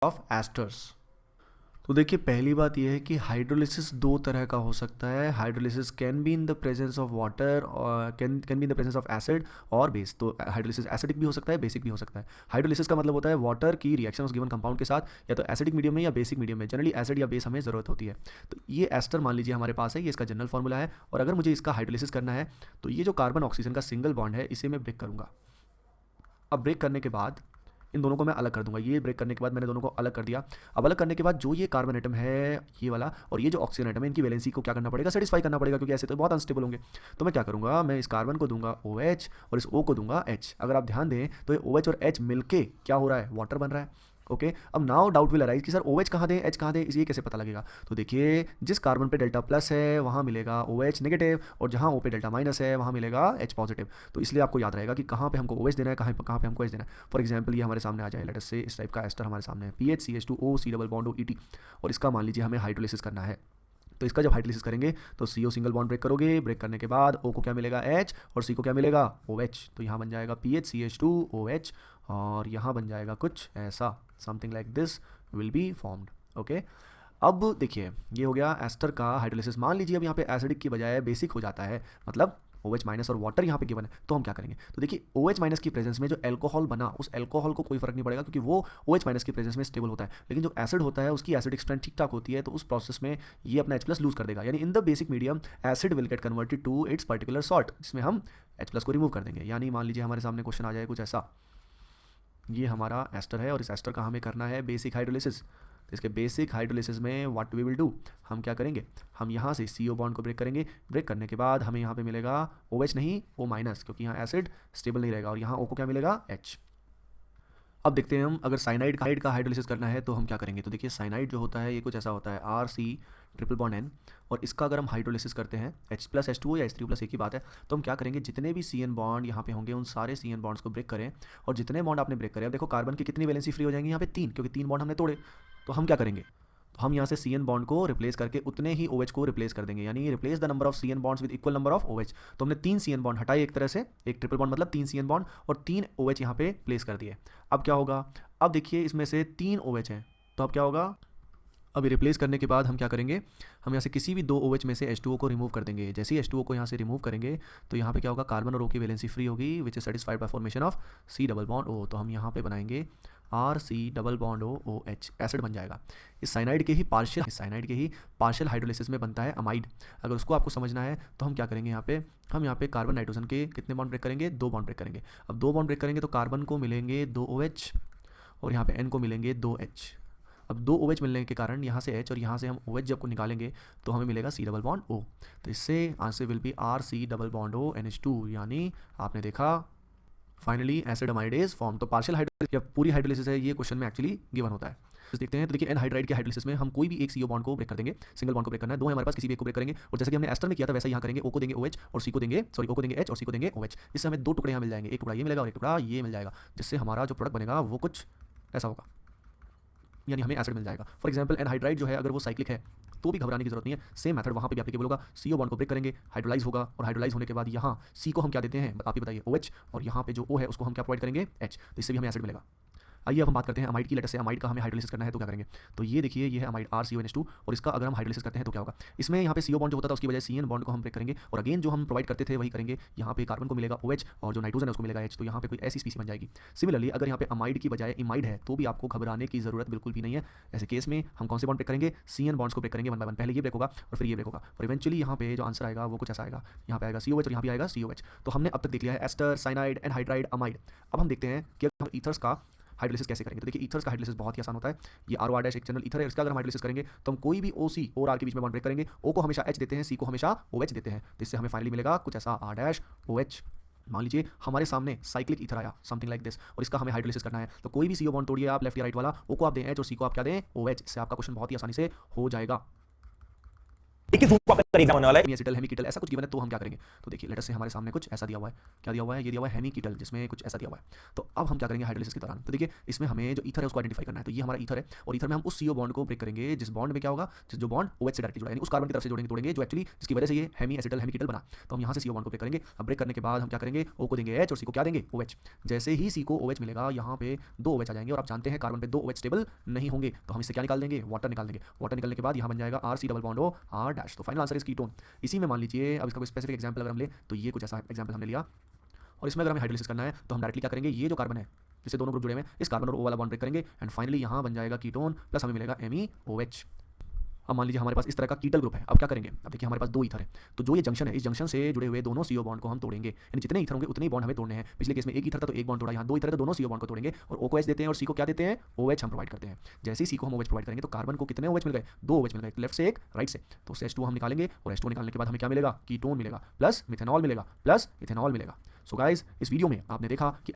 Of esters. तो देखिए पहली बात यह है कि हाइड्रोलिसिस दो तरह का हो सकता है। Hydrolysis can be in the presence of water और can be in the presence of acid और बेस। तो हाइड्रोलिसिस एसिडिक भी हो सकता है, बेसिक भी हो सकता है। हाइड्रोलिसिस का मतलब होता है वाटर की रिएक्शन उस गिवन कंपाउंड के साथ या तो एसिडिक मीडियम में या बेसिक मीडियम में। जनरली एसिड या बेस हमें ज़रूरत होती है। तो ये एस्टर मान लीजिए हमारे पास है, ये इसका जनरल फॉर्मूला है। और अगर मुझे इसका हाइड्रोलिसिस करना है तो ये जो कार्बन ऑक्सीजन का सिंगल बॉन्ड है इसे मैं ब्रेक करूँगा। अब ब्रेक करने के बाद इन दोनों को मैं अलग कर दूंगा। ये ब्रेक करने के बाद मैंने दोनों को अलग कर दिया। अब अलग करने के बाद जो ये कार्बन एटम है ये वाला और ये जो ऑक्सीजन एटम है इनकी वैलेंसी को क्या करना पड़ेगा, सेटिस्फाई करना पड़ेगा, क्योंकि ऐसे तो बहुत अनस्टेबल होंगे। तो मैं क्या करूंगा, मैं इस कार्बन को दूंगा OH और इस O को दूंगा H। अगर आप ध्यान दें तो ये OH और H मिलके क्या हो रहा है, वाटर बन रहा है। ओके अब नाउ डाउट विल अराइज कि सर OH कहाँ दें, H कहाँ दें, ये कैसे पता लगेगा। तो देखिए जिस कार्बन पे डेल्टा प्लस है वहाँ मिलेगा OH नेगेटिव और जहाँ O पे डेल्टा माइनस है वहाँ मिलेगा H पॉजिटिव। तो इसलिए आपको याद रहेगा कि कहाँ पे हमको OH देना है, कहाँ पे हमको H देना है। फॉर एग्जाम्पल ये हमारे सामने आ जाए, लेट अस से इस टाइप का एस्टर हमारे सामने है PHCH2O C double bond O ET और इसका मान लीजिए हमें हाइड्रोलिसिस करना है। तो इसका जब हाइड्रोलिसिस करेंगे तो CO सिंगल बॉन्ड ब्रेक करोगे, ब्रेक करने के बाद O को क्या मिलेगा H और C को क्या मिलेगा OH। तो यहाँ बन जाएगा PHCH2OH और यहाँ बन जाएगा कुछ ऐसा, something like this will be formed. Okay अब देखिए ये हो गया एस्टर का हाइड्रोलिसिस। मान लीजिए अब यहाँ पे एसिडिक की बजाय बेसिक हो जाता है, मतलब OH माइनस और वाटर यहाँ पे गिवन है। तो हम क्या करेंगे, तो देखिए OH माइनस की प्रेजेंस में जो एल्कोहल बना उस एल्कोहल को कोई फर्क नहीं पड़ेगा क्योंकि वो OH माइनस की प्रेजेंस में स्टेबल होता है। लेकिन जो एसिड होता है उसकी एसिडिक स्ट्रेंथ ठीक ठाक होती है, तो उस प्रोसेस में ये अपना H+ लूज कर देगा। यानी in the basic medium acid will get converted to its particular salt, जिसमें हम H+ को रिमूव कर देंगे। यानी मान लीजिए हमारे सामने क्वेश्चन आ जाए कुछ ऐसा, ये हमारा एस्टर है और इस एस्टर का हमें करना है बेसिक हाइड्रोलिसिस। तो इसके बेसिक हाइड्रोलिसिस में व्हाट वी विल डू, हम क्या करेंगे, हम यहाँ से CO बॉन्ड को ब्रेक करेंगे। ब्रेक करने के बाद हमें यहाँ पे मिलेगा OH नहीं O माइनस, क्योंकि यहाँ एसिड स्टेबल नहीं रहेगा और यहाँ O को क्या मिलेगा H। अब देखते हैं हम अगर साइनाइड का हाइड्रोलिसिस करना है तो हम क्या करेंगे। तो देखिए साइनाइड जो होता है ये कुछ ऐसा होता है RC ट्रिपल बॉन्ड N और इसका अगर हम हाइड्रोलिसिस करते हैं H+H2O या H3+ एक ही बात है। तो हम क्या करेंगे, जितने भी CN बॉन्ड यहाँ पे होंगे उन सारे CN बॉन्ड्स को ब्रेक करें और जितने बॉन्ड आपने ब्रेक करे, अब देखो कार्बन की कितनी वैलेंसी फ्री हो जाएंगी यहाँ पे 3, क्योंकि 3 बॉन्ड हमने तोड़े। तो हम क्या करेंगे, तो हम यहाँ से CN बॉन्ड को रिप्लेस करके उतने ही OH को रिप्लेस कर देंगे। यानी replace the number of CN bonds with equal number of OH। तो हमने 3 CN बॉन्ड हटाए एक तरह से, एक ट्रिपल बॉन्ड मतलब 3 CN बॉन्ड और 3 OH यहाँ पे प्लेस कर दिए। अब क्या होगा, अब देखिए इसमें से 3 OH हैं, तो अब क्या होगा, अभी रिप्लेस करने के बाद हम क्या करेंगे, हम यहाँ से किसी भी 2 OH में से H2O को रिमूव कर देंगे। जैसे ही H2O को यहाँ से रिमूव करेंगे तो यहाँ पे क्या होगा, कार्बन और O की वैलेंसी फ्री होगी which is satisfied by formation of C double bond O। तो हम यहाँ पे बनाएंगे RC double bond O OH, acid बन जाएगा। इस साइनाइड के ही पार्शियल हाइड्रोलिसिस में बनता है अमाइड। अगर उसको आपको समझना है तो हम क्या करेंगे, हम यहाँ पे कार्बन नाइट्रोजन के कितने बॉन्ड ब्रेक करेंगे, 2 बॉन्ड ब्रेक करेंगे। अब 2 बॉन्ड ब्रेक करेंगे तो कार्बन को मिलेंगे 2 OH और यहाँ पे N को मिलेंगे 2 H। अब 2 OH मिलने के कारण यहाँ से H और यहाँ से हम OH जब को निकालेंगे तो हमें मिलेगा C डबल बॉन्ड O। तो इससे answer will be RC double bond O NH2। यानी आपने देखा finally acid amide is form. तो पार्शियल हाइड्रोलिसिस या पूरी हाइड्रोलिसिस है ये क्वेश्चन में एक्चुअली गिवन होता है। देखते हैं तो देखिए एनहाइड्राइड के हाइड्रोलिसिस में हम कोई भी एक CO बॉन्ड को ब्रेक कर देंगे, सिंगल बॉन्ड को ब्रेक करना है, 2 है हमारे पास, किसी भी एक को ब्रेक करेंगे और जैसे कि हमने एस्टर में किया था वैसे यहाँ करेंगे। O को देंगे OH और C को देंगे O को देंगे H और C को देंगे OH। इससे हमें 2 टुकड़े यहाँ मिल जाएंगे, एक टुकड़ा ये मिलेगा और एक टुकड़ा ये मिल जाएगा, जिससे हमारा जो प्रोडक्ट बनेगा वो कुछ ऐसा होगा, यानी हमें एसिड मिल जाएगा। फॉर एग्जाम्पल एनहाइड्राइड जो है अगर वो साइक्लिक है तो भी घबराने की जरूरत नहीं है, सेम मेथड वहाँ पे भी एप्लीकेबल होगा। CO बॉन्ड को ब्रेक करेंगे, हाइड्रोलाइज होगा और हाइड्रोलाइज होने के बाद यहाँ C को हम क्या देते हैं आप ही बताइए OH और यहाँ पे जो O है उसको हम क्या प्रोवाइड करेंगे H। तो इससे भी हमें एसिड मिलेगा। आइए अब हम बात करते हैं अमाइड की। लेटर से अमाइड का हमें हाइड्रोलिसिस करना है तो क्या करेंगे, तो ये देखिए ये है अमाइड RCONH2 और इसका अगर हम हाइड्रोलिसिस करते हैं तो क्या होगा, इसमें यहाँ पे CO बॉन्ड जो होता था उसकी वजह CN बॉन्ड को हम ब्रेक करेंगे और अगेन जो हम प्रोवाइड करते थे वही करेंगे। यहाँ पे कार्बन को मिलेगा OH और जो नाइट्रोजन है उसको मिलेगा H। तो यहाँ पे कोई ऐसी स्पीसी बन जाएगी। सिमिलरली अगर यहाँ पे अमाइड की बजाय इमाइड है तो भी आपको घबराने की जरूरत बिल्कुल भी नहीं है। ऐसे केस में हम कौन से बॉन्ड ब्रेक करेंगे, CN बॉन्ड्स को ब्रेक करेंगे 1 बाय 1। पहले ये ब्रेक होगा और फिर ये ब्रेक होगा और इवेंचुअली यहाँ पे जो आंसर आएगा वो कुछ ऐसा आएगा, यहाँ पे आएगा COH और यहाँ भी आएगा COH। तो हमने अब तक देख लिया है एस्टर, साइनाइड, एनहाइड्राइड, अमाइड। अब हम देखते हैं कि हम ईथर्स का हाइड्रोलिसिस कैसे करेंगे। तो देखिए ईथर्स का हाइड्रोलिसिस बहुत ही आसान होता है। ये RO R- एक जनरल ईथर है, इसका अगर हम हाइड्रोलिसिस करेंगे तो हम कोई भी OC और R के बीच में बॉन्ड ब्रेक करेंगे। O को हमेशा H देते हैं, C को हमेशा OH देते हैं। तो इससे हमें फाइनली मिलेगा कुछ ऐसा R-OH। मान लीजिए हमारे सामने साइक्लिक ईथर आया समथिंग लाइक दिस और इसका हमें हाइड्रोलिसिस करना है। तो कोई भी CO बॉन्ड तोड़िए आप, लेफ्ट या राइट वाला, O को आप दें H और C को आप क्या दें OH। इससे आपका क्वेश्चन बहुत ही आसानी से हो जाएगा। 21 जून को आपका एग्जाम होने वाला है। हेमी एसिटल, हेमी कीटल, ऐसा कुछ गिवन है तो हम क्या करेंगे, तो देखिए लेटर से हमारे सामने कुछ ऐसा दिया हुआ है, क्या दिया हुआ है, ये दिया हुआ है हेमी कीटल, जिसमें कुछ ऐसा दिया हुआ है। तो अब हम क्या करेंगे हाइड्रोलिसिस के दौरान, तो देखिए इसमें हमें जो ईथर है उसको आइडेंटिफाई करना है। तो ये हमारा ईथर है और ईथर में हम उस CO बॉन्ड को ब्रेक करेंगे जिस बॉन्ड में क्या होगा, जो बॉन्ड OH से डायरेक्टली जुड़ा है, यानी उस कार्बन की तरफ से तोड़ेंगे जो एक्चुअली जिसकी वजह से ये हेमी एसिटल, हेमी कीटल बना। तो हम यहाँ से CO बॉन्ड को ब्रेक करेंगे। अब ब्रेक करने के बाद हम क्या करेंगे, O को देंगे H और C को क्या देंगे, OH। जैसे ही C को OH मिलेगा, यहाँ पे 2 OH आ जाएंगे और आप जानते हैं कार्बन पे 2 OH स्टेबल नहीं होंगे, तो हम इससे क्या निकाल देंगे, वाटर निकाल देंगे। वाटर निकलने के बाद यहाँ बन जाएगा RC double bond O R dash. तो फाइनल आंसर इज कीटोन। इसी में मान लीजिए, अब इसका कोई स्पेसिफिक एग्जांपल अगर हम ले तो ये कुछ ऐसा एग्जांपल हमने लिया, और इसमें अगर हमें हाइड्रोलिसिस करना है तो हम डायरेक्टली क्या करेंगे, ये जो कार्बन है जिससे दोनों ग्रुप जुड़े हुए हैं, इस कार्बन और O वाला बॉन्ड ब्रेक करेंगे एंड फाइनली यहाँ बन जाएगा कीटोन प्लस हमें मिलेगा MeOH। अब मान लीजिए हमारे पास इस तरह का कीटल ग्रुप है, अब क्या करेंगे, अब देखिए हमारे पास 2 ईथर है, तो जो ये जंक्शन है, इस जंक्शन से जुड़े हुए दोनों CO बॉन्ड को हम तोड़ेंगे, यानी जितने ईथर होंगे उतने ही बॉन्ड हमें तोड़ने हैं। पिछले केस में 1 ईथर था तो 1 बॉन्ड तोड़ा, यहाँ 2 ईथर है तो दोनों CO बॉन्ड को तोड़ेंगे और O को H देते हैं और C को क्या देते हैं, OH हम प्रोवाइड करते हैं। जैसे ही C को हम OH प्रोवाइड करेंगे तो कार्बन को कितने OH मिल गए, 2 OH मिल गए, लेफ्ट से एक राइट से, तो उससे H2 हम निकालेंगे और H2 निकालने के बाद हमें क्या मिलेगा, कीटोन मिलेगा प्लस मिथेनॉल मिलेगा प्लस इथेनॉल मिलेगा। सो गाइस, इस वीडियो में आपने देखा कि